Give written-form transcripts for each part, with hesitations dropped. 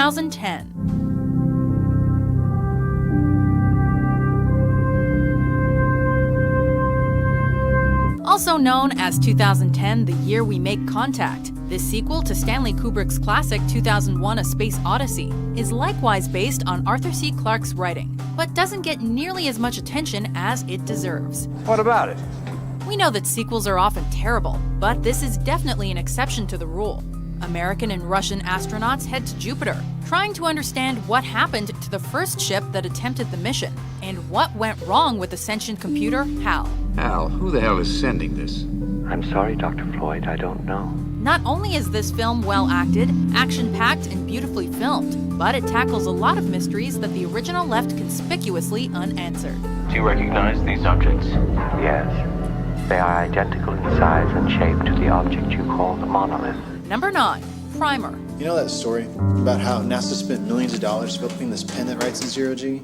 2010. Also known as 2010, the year we make contact, this sequel to Stanley Kubrick's classic 2001: A Space Odyssey is likewise based on Arthur C. Clarke's writing, but doesn't get nearly as much attention as it deserves. What about it? We know that sequels are often terrible, but this is definitely an exception to the rule. American and Russian astronauts head to Jupiter, trying to understand what happened to the first ship that attempted the mission, and what went wrong with the sentient computer, HAL. Al, who the hell is sending this? I'm sorry, Dr. Floyd, I don't know. Not only is this film well acted, action-packed, and beautifully filmed, but it tackles a lot of mysteries that the original left conspicuously unanswered. Do you recognize these objects? Yes. They are identical in size and shape to the object you call the monolith. Number 9. Primer. You know that story about how NASA spent millions of dollars developing this pen that writes in zero-G?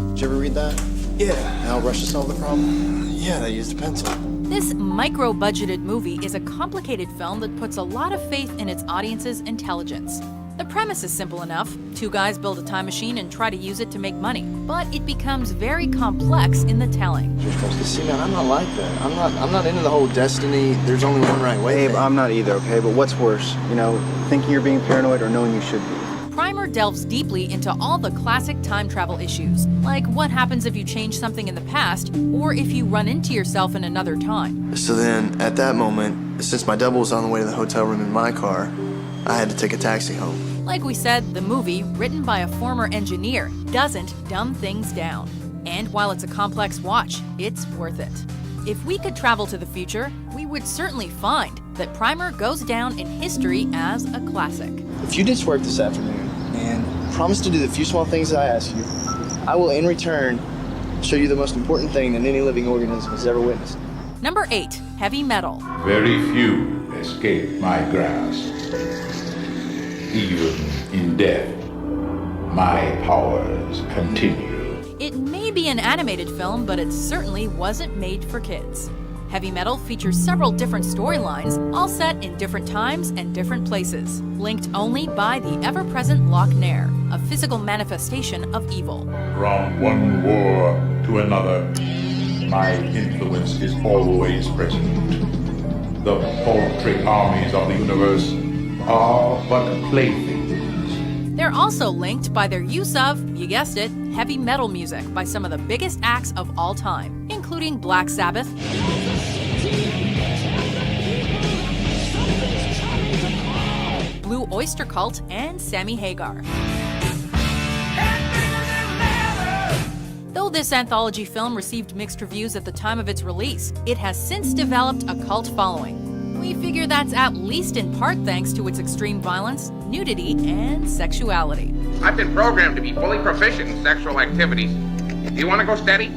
Did you ever read that? Yeah. How Russia solved the problem? Yeah, they used a pencil. This micro-budgeted movie is a complicated film that puts a lot of faith in its audience's intelligence. The premise is simple enough. Two guys build a time machine and try to use it to make money, but it becomes very complex in the telling. You're supposed to see, man, I'm not like that. I'm not into the whole destiny, there's only one right way. Babe, I'm not either, okay? But what's worse? You know, thinking you're being paranoid or knowing you should be? Primer delves deeply into all the classic time travel issues, like what happens if you change something in the past, or if you run into yourself in another time. So then, at that moment, since my double was on the way to the hotel room in my car, I had to take a taxi home. Like we said, the movie, written by a former engineer, doesn't dumb things down. And while it's a complex watch, it's worth it. If we could travel to the future, we would certainly find that Primer goes down in history as a classic. If you ditch work this afternoon and promise to do the few small things I ask you, I will in return show you the most important thing that any living organism has ever witnessed. Number 8. Heavy metal. Very few escape my grasp. Even in death, my powers continue. It may be an animated film, but it certainly wasn't made for kids. Heavy Metal features several different storylines, all set in different times and different places, linked only by the ever-present Loch Ness, a physical manifestation of evil. From one war to another, my influence is always present. The paltry armies of the universe are but playthings. They're also linked by their use of, you guessed it, heavy metal music by some of the biggest acts of all time, including Black Sabbath, Blue Oyster Cult, and Sammy Hagar. Though this anthology film received mixed reviews at the time of its release, it has since developed a cult following. We figure that's at least in part thanks to its extreme violence, nudity, and sexuality. I've been programmed to be fully proficient in sexual activities. Do you want to go steady?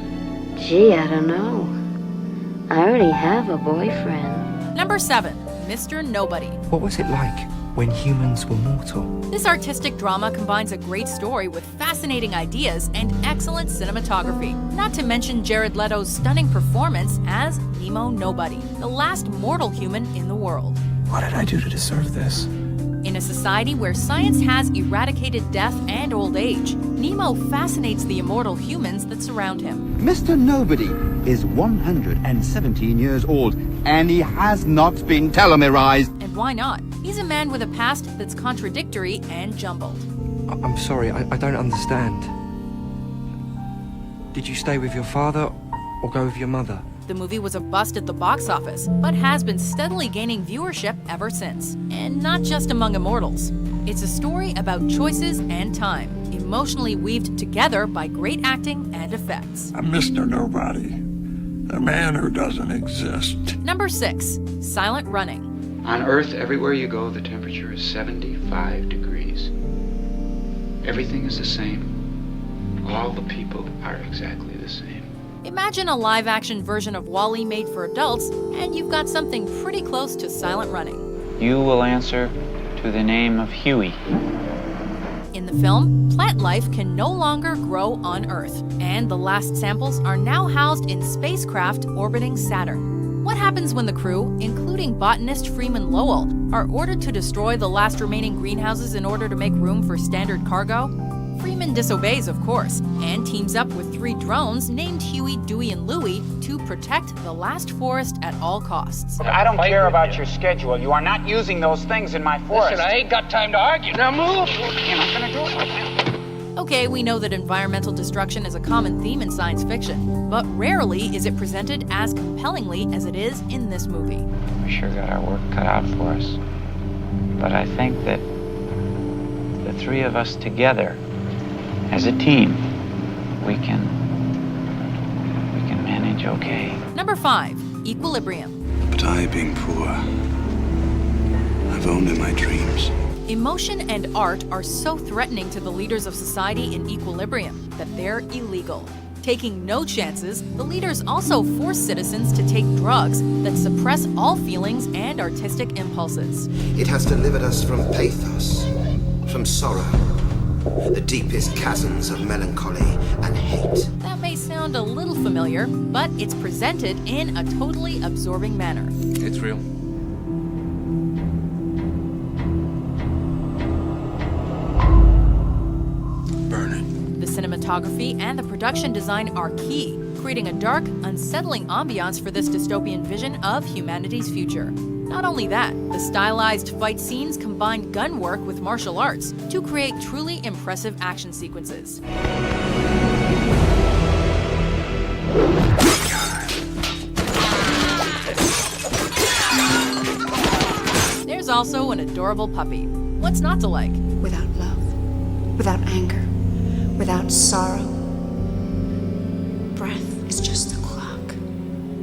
Gee, I don't know. I already have a boyfriend. Number 7. Mr. Nobody. What was it like when humans were mortal? This artistic drama combines a great story with fascinating ideas and excellent cinematography, not to mention Jared Leto's stunning performance as Nemo Nobody, the last mortal human in the world. What did I do to deserve this? In a society where science has eradicated death and old age, Nemo fascinates the immortal humans that surround him. Mr. Nobody is 117 years old, and he has not been telomerized. And why not? He's a man with a past that's contradictory and jumbled. I'm sorry, I don't understand. Did you stay with your father or go with your mother? The movie was a bust at the box office, but has been steadily gaining viewership ever since. And not just among immortals. It's a story about choices and time, emotionally weaved together by great acting and effects. I'm Mr. Nobody, the man who doesn't exist. Number 6. Silent Running. On Earth, everywhere you go, the temperature is 75 degrees. Everything is the same. All the people are exactly the same. Imagine a live-action version of WALL-E made for adults, and you've got something pretty close to Silent Running. You will answer to the name of Huey. In the film, plant life can no longer grow on Earth, and the last samples are now housed in spacecraft orbiting Saturn. What happens when the crew, including including botanist Freeman Lowell, are ordered to destroy the last remaining greenhouses in order to make room for standard cargo. Freeman disobeys, of course, and teams up with 3 drones named Huey, Dewey, and Louie to protect the last forest at all costs. I don't care about your schedule. You are not using those things in my forest. Listen, I ain't got time to argue. Now move! You're not gonna do it. Okay, we know that environmental destruction is a common theme in science fiction, but rarely is it presented as compellingly as it is in this movie. We sure got our work cut out for us. But I think that the 3 of us together, as a team, we can manage okay. Number 5, Equilibrium. But I, being poor, I've only my dreams. Emotion and art are so threatening to the leaders of society in Equilibrium that they're illegal. Taking no chances, the leaders also force citizens to take drugs that suppress all feelings and artistic impulses. It has delivered us from pathos, from sorrow, the deepest chasms of melancholy and hate. That may sound a little familiar, but it's presented in a totally absorbing manner. It's real. Burn it. The cinematography and the production design are key, creating a dark, unsettling ambiance for this dystopian vision of humanity's future. Not only that, the stylized fight scenes combine gun work with martial arts to create truly impressive action sequences. There's also an adorable puppy. What's not to like? Without love, without anger, without sorrow, breath is just the clock,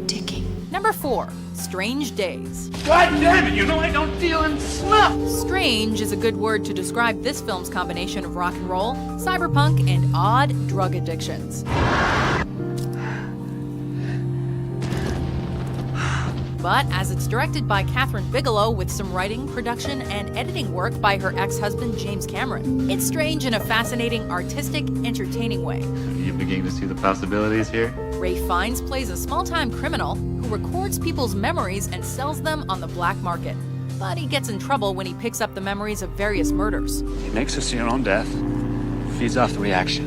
ticking. Number 4, Strange Days. God damn it, you know I don't deal in snuff! Strange is a good word to describe this film's combination of rock and roll, cyberpunk, and odd drug addictions. But as it's directed by Catherine Bigelow with some writing, production, and editing work by her ex-husband James Cameron, it's strange in a fascinating, artistic, entertaining way. Are you beginning to see the possibilities here? Ralph Fiennes plays a small-time criminal who records people's memories and sells them on the black market. But he gets in trouble when he picks up the memories of various murders. He makes a scene on death, feeds off the reaction.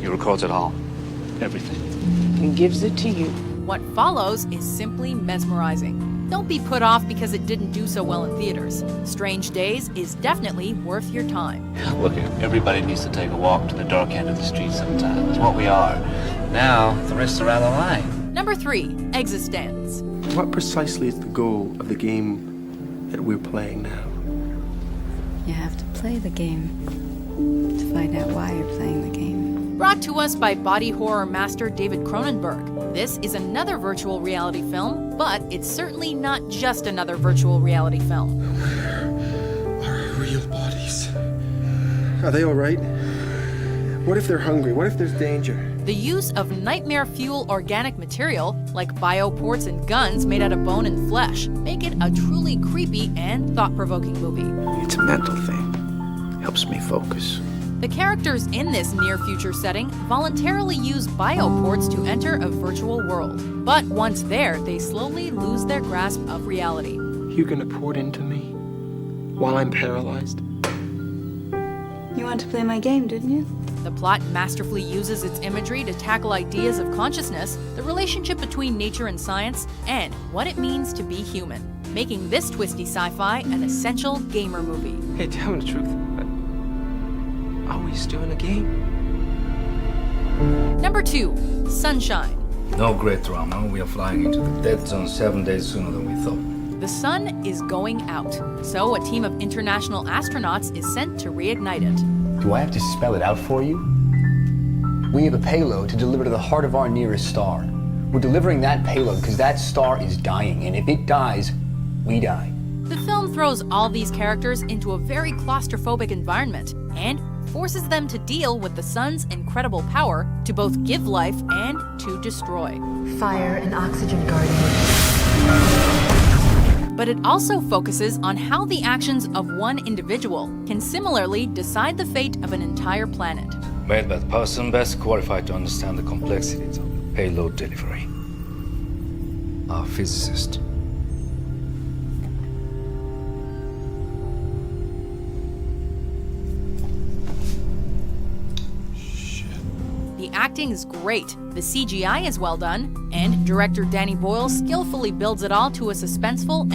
He records it all. Everything. And gives it to you. What follows is simply mesmerizing. Don't be put off because it didn't do so well in theaters. Strange Days is definitely worth your time. Look, everybody needs to take a walk to the dark end of the street sometime. It's what we are. Now, the rest are out of line. Number 3, Existence. What precisely is the goal of the game that we're playing now? You have to play the game to find out why you're playing the game. Brought to us by body horror master David Cronenberg, this is another virtual reality film, but it's certainly not just another virtual reality film. Our real bodies. Are they all right? What if they're hungry? What if there's danger? The use of nightmare fuel organic material, like bioports and guns made out of bone and flesh, make it a truly creepy and thought-provoking movie. It's a mental thing. Helps me focus. The characters in this near-future setting voluntarily use bioports to enter a virtual world. But once there, they slowly lose their grasp of reality. You're gonna port into me while I'm paralyzed? You wanted to play my game, didn't you? The plot masterfully uses its imagery to tackle ideas of consciousness, the relationship between nature and science, and what it means to be human, making this twisty sci-fi an essential gamer movie. Hey, tell me the truth. Are we still in a game? Number 2, Sunshine. No great drama. We are flying into the dead zone 7 days sooner than we thought. The sun is going out, so a team of international astronauts is sent to reignite it. Do I have to spell it out for you? We have a payload to deliver to the heart of our nearest star. We're delivering that payload because that star is dying, and if it dies, we die. The film throws all these characters into a very claustrophobic environment and forces them to deal with the sun's incredible power to both give life and to destroy. Fire and oxygen guardian. But it also focuses on how the actions of one individual can similarly decide the fate of an entire planet. Made by the person best qualified to understand the complexities of the payload delivery. Our physicist. The acting is great, the CGI is well done, and director Danny Boyle skillfully builds it all to a suspenseful and